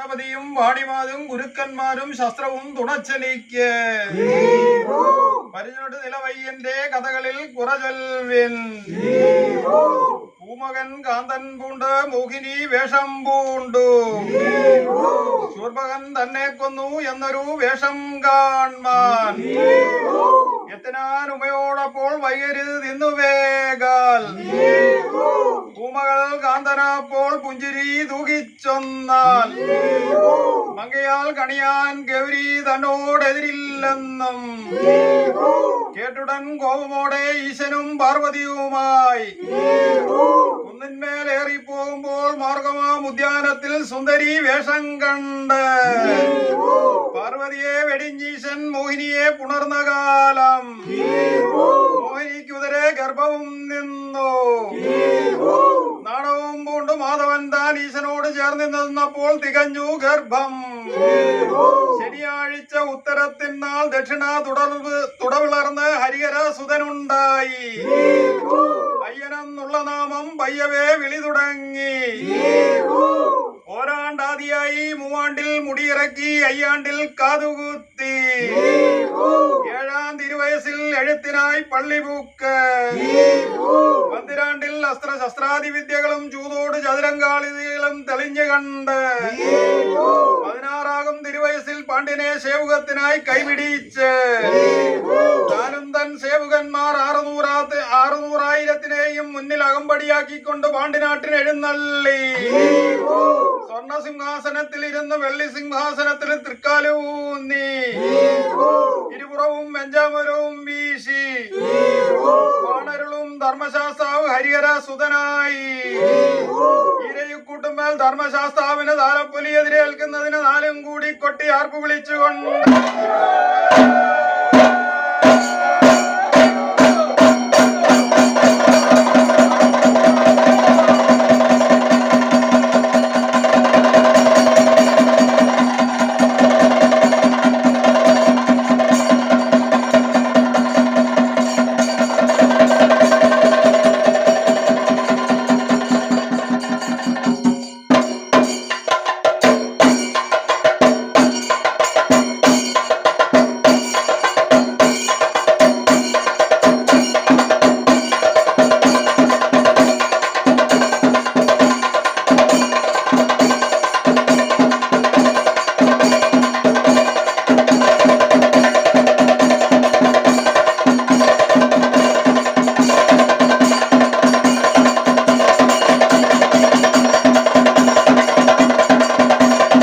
ഗണപതിയും വാണിമാരും ഗുരുക്കന്മാരും ശസ്ത്രവും തുണച്ചെനിക്ക് പരിഞ്ഞോട്ട് നിലവയ്യന്റെ കഥകളിൽ കുറചൊൽവിൻ പൂമകൻ കാന്തൻ പൂണ്ട് മോഹിനി വേഷം പൂണ്ടു ശൂർപകൻ തന്നെ കൊന്നു എന്നൊരു വേഷം കാൺമാൻ എത്തനാൻ ഉമയോടപ്പോൾ വൈകരുത് തിന്നു വേഗാൽ പൂമകൾ കാന്തനപ്പോൾ പുഞ്ചിരി തൂകിച്ചൊന്നാൽ മങ്കയാൽ കണിയാൻ ഗൗരി തന്നോടെതിരില്ലെന്നും കേട്ടുടൻ കോപമോടെ ഈശനും പാർവതിയുമായി കുന്നിന്മേലേറിപ്പോകുമ്പോൾ മാർഗമാം ഉദ്യാനത്തിൽ സുന്ദരി വേഷം കണ്ട് പാർവതിയെ വെടിഞ്ഞീശൻ മോഹിനിയെ പുണർന്ന കാലം മോഹിനിക്കുതിരെ ഗർഭവും നിന്നു നാടകവും പൂണ്ട് മാധവൻ താൻ ഈശനോട് ചേർന്ന് നിന്നപ്പോൾ തികഞ്ഞു ഗർഭം ശനിയാഴ്ച ഉത്തരത്തിനാൾ ദക്ഷിണ തുടവിളർന്ന് ഹരിഹര സുതനുണ്ടായി അയ്യനെന്നുള്ള നാമം പയ്യവേ വിളി തുടങ്ങി ഓരാണ്ടാദിയായി മൂവാണ്ടിൽ മുടിയിറക്കി അയ്യാണ്ടിൽ കാതുകുത്തി ഏഴാം തിരുവയസ്സിൽ എഴുത്തിനായി പള്ളിപൂക്ക് പന്തിരാണ്ടിൽ അസ്ത്രശസ്ത്രാദി വിദ്യകളും ചൂതോട് ചതുരങ്കാളികളും തെളിഞ്ഞു കണ്ട് 16 തിരുവയസ്സിൽ പാണ്ഡ്യനെ സേവകത്തിനായി കൈപിടിച്ച് താനും തൻ സേവകന്മാർ 600,000-ത്തിനെയും മുന്നിൽ അകമ്പടിയാക്കിക്കൊണ്ട് പാണ്ഡ്യനാട്ടിന് എഴുന്നള്ളി സ്വർണ്ണ സിംഹാസനത്തിൽ ഇരുന്ന് വെള്ളി സിംഹാസനത്തിൽ തൃക്കാലൂന്നി ഇരുപുറവും വെഞ്ചാമരവും വീശി വാണരുളും ധർമ്മശാസ്താവ് ഹരിഹര സുതനായി ഇരയുക്കൂട്ടുമേൽ ധർമ്മശാസ്താവിന് താലപ്പൊലി എതിരേൽക്കുന്നതിന് നാലും കൂടി കൊട്ടി ആർപ്പ് വിളിച്ചുകൊണ്ട്